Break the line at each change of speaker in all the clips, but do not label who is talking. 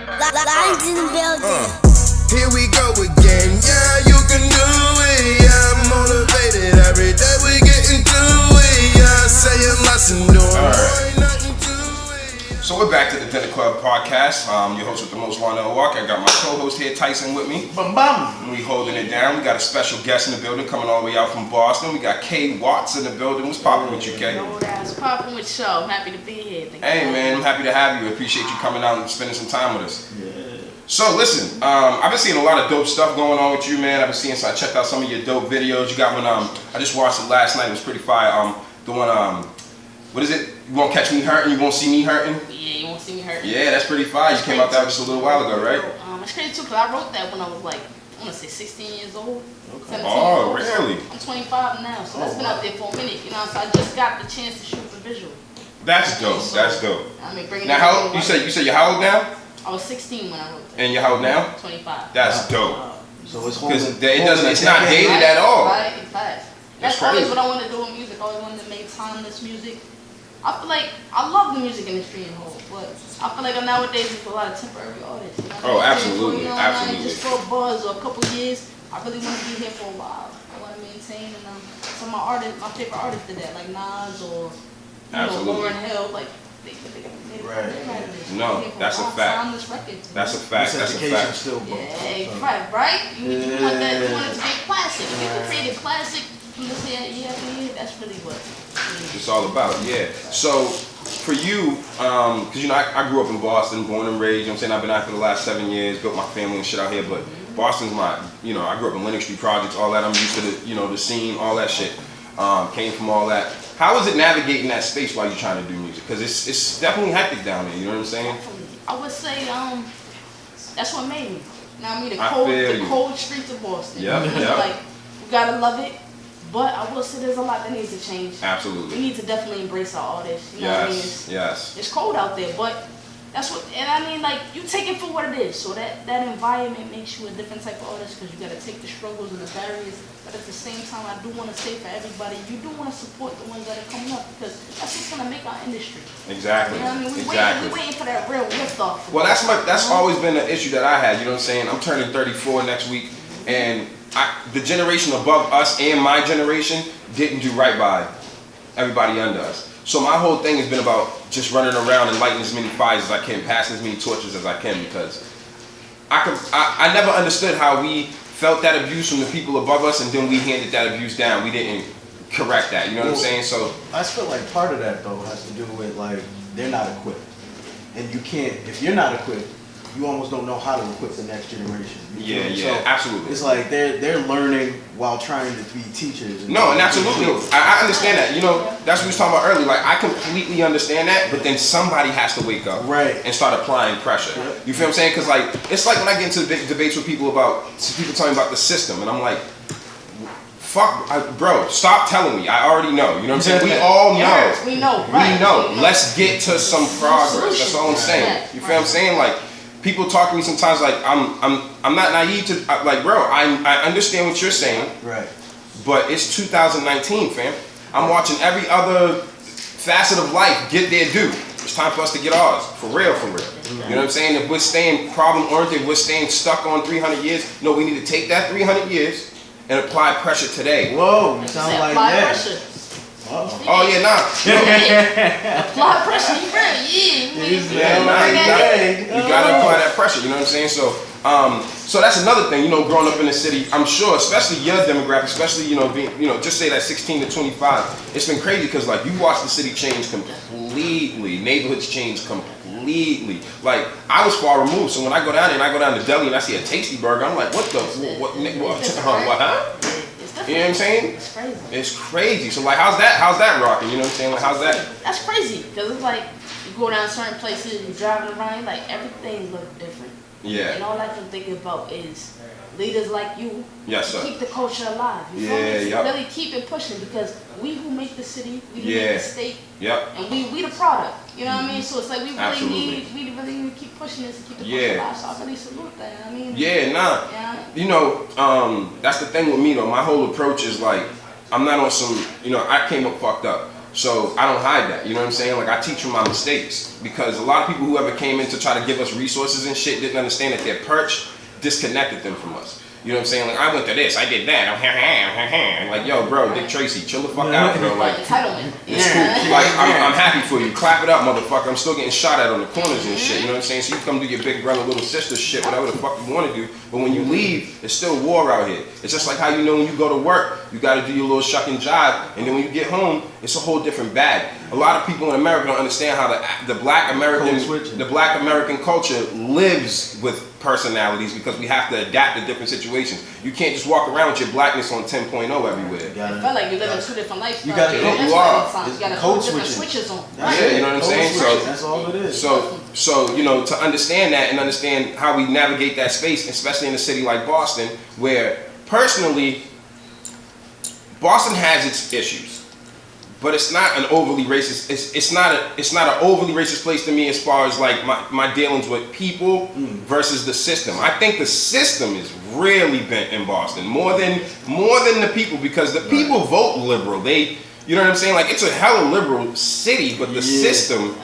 Lines in the building.
Here we go again, yeah, you can do it, yeah, I'm motivated every day, we getting to it, yeah, saying less and doing more, nothing to it.
So we're back to the Dinner Club podcast. Your host with the most, Lonelle. I got my co-host here, Tyson, with me.
Bum bum.
And we holding it down. We got a special guest in the building coming all the way out from Boston. We got Wattz in the building. What's popping with you, K?
No, that's popping with y'all. I'm happy to be here.
Hey man, I'm happy to have you. Appreciate you coming out and spending some time with us.
Yeah.
So listen, I've been seeing a lot of dope stuff going on with you, man. I've been seeing, so I checked out some of your dope videos. You got one, I just watched it last night. It was pretty fire. The one, what is it? You won't catch me hurting, you won't see me hurting?
Yeah, you won't see me hurting.
Yeah, that's pretty fire. You came out that just a little while ago, right?
It's crazy too, because I wrote that when I was like, I want to say 16 years old.
Okay.
17
Oh,
years old.
really?
I'm 25 now, so that's been out there for a minute. You know, so I just got the chance to shoot the visual.
That's dope. That's dope.
I mean, bringing
Now, how you say you're how old now?
I was 16 when I wrote that.
And you're how old now?
25.
That's dope.
So it's
Because it's not dated at all.
Right, in fact. That's
That's
always
crazy.
what I wanted to do with music. I always wanted to make timeless music. I feel like I love the music industry in whole, but I feel like nowadays there's a lot of temporary artists. You know?
Oh, absolutely,
You know,
absolutely.
Just for a buzz or a couple years, I really want to be here for a while. I want to maintain, and some of my favorite artists did that, like Nas or
Absolutely.
Lauren Hill, like they
Right.
No, that's a fact.
Timeless records.
That's a fact. That's a
Education
fact.
still goes.
Yeah, right. You want that? You want it to be a classic. If you can
Right.
create a classic from this year after year, that's really what
It's all about, yeah. So for you, because you know I grew up in Boston, born and raised. You know what I'm saying? I've been out for the last 7 years, built my family and shit out here. But Boston's my, I grew up in Lenox Street Projects, all that. I'm used to the scene, all that shit. Came from all that. How is it navigating that space while you're trying to do music? Because it's definitely hectic down there. You know what I'm saying?
I would say that's what made me. Now I mean
I
the
feel you.
cold streets of Boston.
Yep,
It's
yep.
Like you gotta love it, but I will say there's a lot that needs to change. We
Absolutely.
need to definitely embrace our artists. You know what I mean?
Yes.
It's cold out there, but that's what, and I mean, like, you take it for what it is. So that environment makes you a different type of artist because you got to take the struggles and the barriers. But at the same time, I do want to say for everybody, you do want to support the ones that are coming up because that's what's going to make our industry.
Exactly.
You know what I mean?
Exactly.
We waiting for that real lift off.
Well, that's always been an issue that I had. You know what I'm saying? I'm turning 34 next week, and the generation above us and my generation didn't do right by everybody under us. So my whole thing has been about just running around and lighting as many fires as I can, passing as many torches as I can, because I never understood how we felt that abuse from the people above us, and then we handed that abuse down. We didn't correct that. You know what I'm saying? So
I just feel like part of that though has to do with like they're not equipped, and you can't if you're not equipped, you almost don't know how to equip the next generation. You feel me? So
absolutely.
it's like they're learning while trying to be teachers.
No, and absolutely, I understand that. You know, that's what we was talking about earlier. Like, I completely understand that, but then somebody has to wake up,
Right.
and start applying pressure. You feel what I'm saying? Because like, it's like when I get into debates with people talking about the system, and I'm like, fuck, bro, stop telling me. I already know. You know what I'm saying? We all know.
Yes, we know, right.
We know. Let's get to some progress. That's all I'm saying. You feel what I'm saying? Like, people talk to me sometimes like I'm not naive to like, bro, I understand what you're saying,
Right.
but it's 2019, fam. I'm watching every other facet of life get their due. It's time for us to get ours, for real, for real. You know what I'm saying? If we're staying problem-oriented, we're staying stuck on 300 years, no, we need to take that 300 years and apply pressure today.
Whoa, you sound like
apply
that.
pressure.
Oh yeah, nah.
Apply pressure. You ready?
You gotta apply that pressure. You know what I'm saying? So, so that's another thing. You know, growing up in the city, I'm sure, especially your demographic, especially being, just say that 16 to 25. It's been crazy because like you watch the city change completely, neighborhoods change completely. Like I was far removed, so when I go down there and I go down to deli and I see a Tasty Burger, I'm like, what? Huh? You know what I'm saying?
It's crazy.
It's crazy. So like, how's that rocking? You know what I'm saying? Like, how's that?
That's crazy because it's like you go down certain places, you're driving around, like everything looks different.
Yeah.
And all I can think about is leaders like you.
Yes, sir.
Keep the culture alive. You
Yeah,
feel me?
yep.
Really keep it pushing because we who make the city, we who
Yeah.
make the state,
Yep.
and we the product. You know what I mean? So it's like we really
Absolutely.
need to keep pushing this and keep the
Yeah.
culture alive. So I really salute that. I mean.
Yeah, nah.
Yeah.
You know, that's the thing with me though. My whole approach is like, I'm not on some, I came up fucked up. So I don't hide that, you know what I'm saying? Like I teach from my mistakes because a lot of people who ever came in to try to give us resources and shit didn't understand that their perch disconnected them from us. You know what I'm saying? Like I went to this, I did that. I'm like, yo, bro, Dick Tracy, chill the fuck out, bro. Like,
entitlement.
it's cool. Like I'm happy for you. Clap it up, motherfucker. I'm still getting shot at on the corners and shit. You know what I'm saying? So you come do your big brother, little sister shit, whatever the fuck you want to do. But when you leave, it's still war out here. It's just like how you know when you go to work, you got to do your little shuck and jive, and then when you get home, it's a whole different bag. A lot of people in America don't understand how the black American culture lives with personalities because we have to adapt to different situations. You can't just walk around with your blackness on 10.0 everywhere.
It felt like you're living two different lifestyles.
You got to
you are.
You got to
code
put different switches on.
Yeah, you know what I'm saying? So
that's all it is.
So you know, to understand that and understand how we navigate that space, especially in a city like Boston, where personally, Boston has its issues. But it's not an overly racist. It's not an overly racist place to me as far as like my dealings with people versus the system. I think the system is really bent in Boston more than the people because the people vote liberal. They, you know what I'm saying? Like it's a hella liberal city, but the system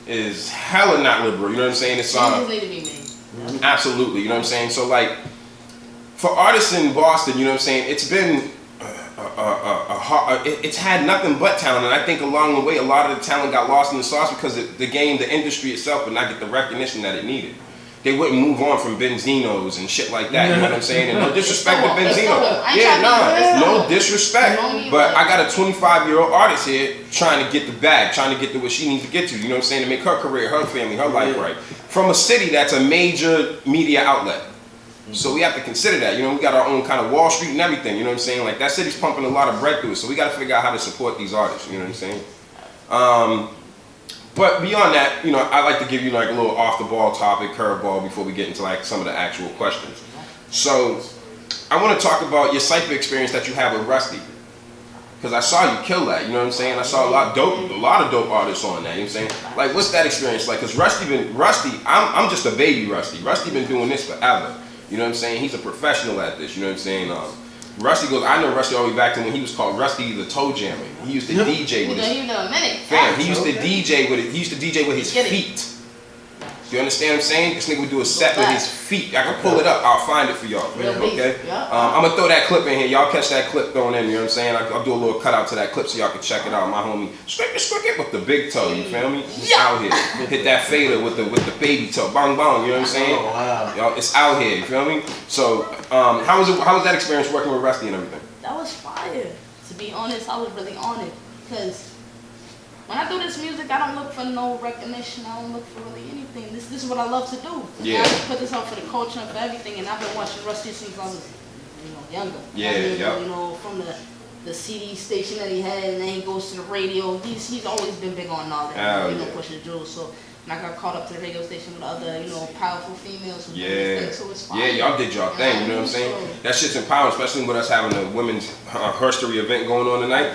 is hella not liberal. You know what I'm saying? It's
Changes need to be made.
Absolutely. You know what I'm saying? So like for artists in Boston, you know what I'm saying? It's been it's had nothing but talent, and I think along the way a lot of the talent got lost in the sauce because the industry itself would not get the recognition that it needed. They wouldn't move on from Benzinos and shit like that, you know what I'm saying? And no disrespect to Benzino. No disrespect. But I got a 25-year-old artist here trying to get the bag, trying to get to what she needs to get to, you know what I'm saying, to make her career, her family, her life right. From a city that's a major media outlet. So we have to consider that, you know, we got our own kind of Wall Street and everything, you know what I'm saying? Like that city's pumping a lot of bread through it, so we got to figure out how to support these artists, you know what I'm saying? But beyond that, you know, I like to give you like a little off the ball topic, curveball, before we get into like some of the actual questions. So I want to talk about your cypher experience that you have with Rusty. Because I saw you kill that, you know what I'm saying? I saw a lot of dope artists on that, you know what I'm saying? Like what's that experience like? Because Rusty, I'm just a baby Rusty. Rusty been doing this forever. You know what I'm saying? He's a professional at this, you know what I'm saying? Rusty goes, I know Rusty all the way back to when he was called Rusty the Toe Jammer. He used to DJ with his he used to DJ with it. He used to DJ with his feet. You understand what I'm saying? This nigga would do a set with his feet. I can pull it up. I'll find it for y'all. Okay? I'm going to throw that clip in here. Y'all catch that clip thrown in, you know what I'm saying? I'll do a little cutout to that clip so y'all can check it out. My homie, squick it with the big toe, you feel me? He's out here. Hit that fader with the baby toe. Bang, bang, you know what I'm saying?
Oh, wow.
Y'all, it's out here, you feel me? So, how was that experience working with Rusty and everything?
That was fire. To be honest, I was really on it. Because when I do this music, I don't look for no recognition. I don't look for really anything. This is what I love to do.
Yeah.
I just put this out for the culture and for everything. And I've been watching Rusty since I was, younger.
Yeah,
You know, from the CD station that he had, and then he goes to the radio. He's always been big on all that. Pushing the jewels. So when I got caught up to the radio station with other, powerful females who do this thing, so it's fine.
Yeah, y'all did y'all thing, you know what I'm saying? That shit's empowering, especially with us having a women's herstory event going on tonight.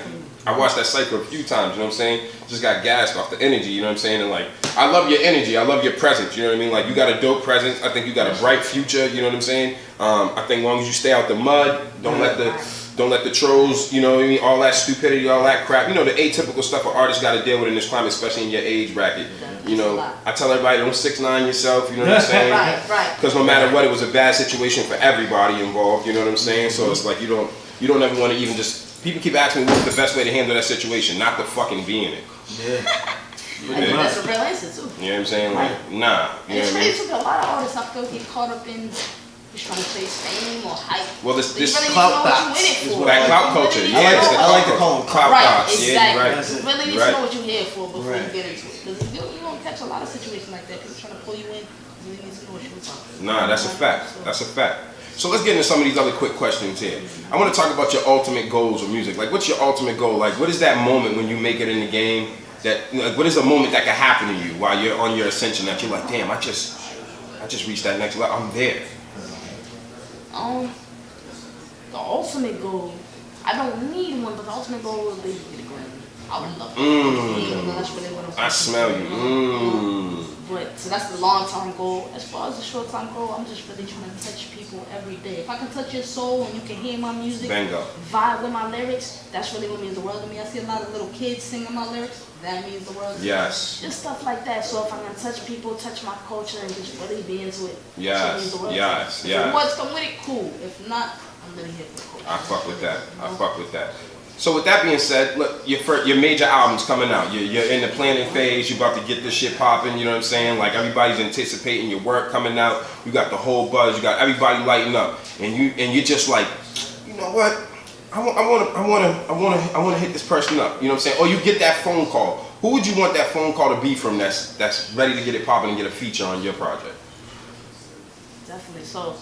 I watched that cycle a few times, you know what I'm saying? Just got gassed off the energy, you know what I'm saying? And like, I love your energy, I love your presence, you know what I mean? Like, you got a dope presence, I think you got a bright future, you know what I'm saying? I think as long as you stay out the mud, don't let the trolls, you know what I mean? All that stupidity, all that crap, you know, the atypical stuff an artist got to deal with in this climate, especially in your age bracket. You know, I tell everybody, don't 6ix9ine yourself, you know what I'm saying?
Right.
Because no matter what, it was a bad situation for everybody involved, you know what I'm saying? So it's like, you don't ever want to even just. People keep asking me what's the best way to handle that situation, not to fucking be in it.
That's a real answer too.
You know what I'm saying? Like, nah.
And it's crazy because a lot of artists I feel get caught up in just trying to chase fame or hype.
Well, this
really
clout
thoughts.
That clout culture.
I like to call them
clout thoughts.
Exactly.
Yeah, right.
You really need to know what you're here for before you get into it. Because you don't catch a lot of situations like that. People trying to pull you in. You really need to know what you're about.
Nah, that's a fact. That's a fact. So let's get into some of these other quick questions here. I want to talk about your ultimate goals with music. Like, what's your ultimate goal? Like, what is that moment when you make it in the game? Like, what is a moment that can happen to you while you're on your ascension that you're like, damn, I just reached that next level. I'm there.
The ultimate goal, I don't need one, but the ultimate goal would be to get a Grammy. I would love it. That's really what I'm
I smell you.
But so that's the long-term goal. As far as the short-term goal, I'm just really trying to touch people every day. If I can touch your soul and you can hear my music,
Bingo.
vibe with my lyrics, that's really what means the world to me. I see a lot of little kids singing my lyrics. That means the world to me.
Yes.
Just stuff like that. So if I can touch people, touch my culture, and just really be into it,
Yes,
that means the world to me.
yes,
If
yes.
the words come with it, cool. If not, I'm really here for the culture.
I fuck with that. I fuck with that. So with that being said, look, your major album's coming out. You're in the planning phase. You're about to get this shit popping. You know what I'm saying? Like everybody's anticipating your work coming out. You got the whole buzz. You got everybody lighting up, and you're just like, you know what? I want to hit this person up. You know what I'm saying? Or you get that phone call. Who would you want that phone call to be from? That's ready to get it popping and get a feature on your project.
Definitely. So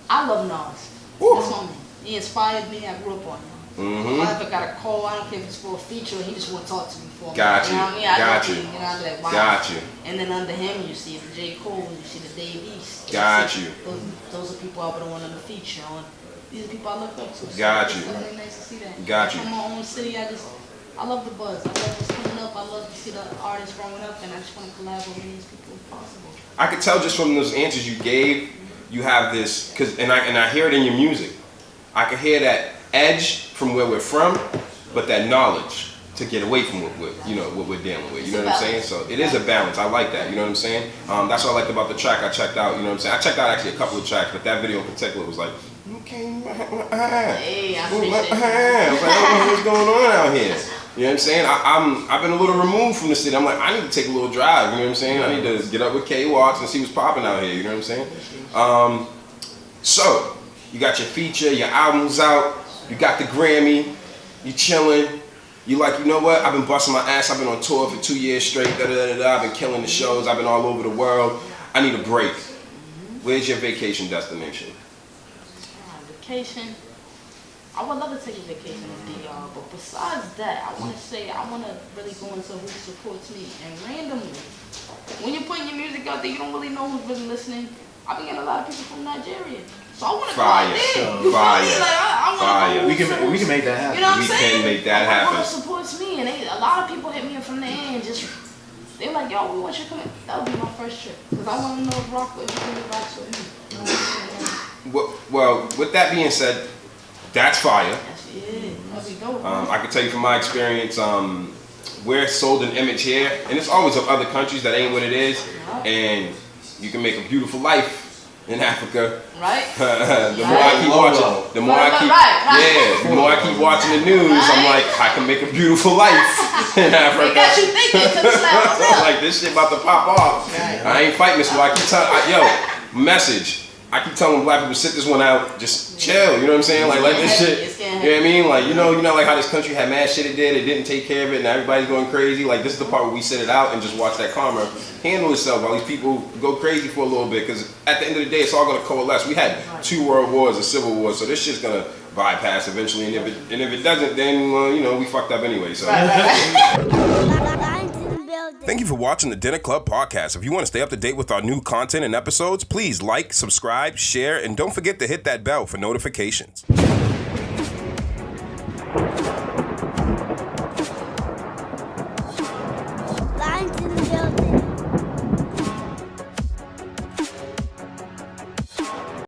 I love Nas.
Woo.
That's my man. He inspired me. I grew up on him.
Mm-hmm.
If I ever got a call, I don't care if it's for a feature, he just want to talk to me for a
Got
minute.
you.
know what I mean? I
Got
love
you.
him, you know, I'm like, wow.
Got you.
And then under him, you see the J. Cole, you see the Dave East.
Got you.
Those are people I would have wanted to feature on. These are people I look up to. So
Got
it's
you.
really nice to see that.
Got you.
From my own city, I love the buzz. I love what's coming up. I love to see the artists growing up, and I just want to collaborate with these people if possible.
I could tell just from those answers you gave, you have this, and I hear it in your music. I can hear that edge from where we're from, but that knowledge to get away from what we're dealing with. You know what I'm saying? So it is a balance. I like that. You know what I'm saying? That's what I liked about the track I checked out. You know what I'm saying? I checked out actually a couple of tracks, but that video in particular was like, okay,
Hey, I appreciate it.
I was like, what's going on out here? You know what I'm saying? I've been a little removed from the city. I'm like, I need to take a little drive. You know what I'm saying? I need to get up with K Wattz and see what's popping out here. You know what I'm saying? So you got your feature, your album's out. You got the Grammy. You chilling. You like, you know what? I've been busting my ass. I've been on tour for 2 years straight. I've been killing the shows. I've been all over the world. I need a break. Where's your vacation destination?
Vacation. I would love to take a vacation in DR, but besides that, I want to really go into who supports me. And randomly, when you're putting your music out there, you don't really know who's really listening. I've been getting a lot of people from Nigeria. So I want to go out there. You
Fire.
feel me? Like, I want to go.
We can make that happen.
You know what I'm
We
saying?
can make that happen.
Who supports me, and a lot of people hit me up from the end. They're like, yo, we want you to come in. That would be my first trip, because I want to know if rock with you, rocks with me. You know what I'm saying?
Well, with that being said, that's fire.
That'd be dope.
I can tell you from my experience, we're sold an image here, and it's always of other countries that ain't what it is, and you can make a beautiful life in Africa.
Right?
The more I keep watching, the more I keep watching the news, I'm like, I can make a beautiful life in Africa.
They got you thinking, because it's like,
Like, this shit about to pop off. I ain't fighting this war. I keep telling, message. I keep telling black people, sit this one out, just chill, you know what I'm saying? Like, let this shit, you know what I mean? Like, you know like how this country had mad shit it didn't take care of it, and everybody's going crazy. Like, this is the part where we sit it out and just watch that karma handle itself while these people go crazy for a little bit, because at the end of the day, it's all going to coalesce. We had 2 world wars, a civil war, so this shit's going to bypass eventually, and if it doesn't, then, we fucked up anyway, so. Thank you for watching the Dinner Club Podcast. If you want to stay up to date with our new content and episodes, please like, subscribe, share, and don't forget to hit that bell for notifications.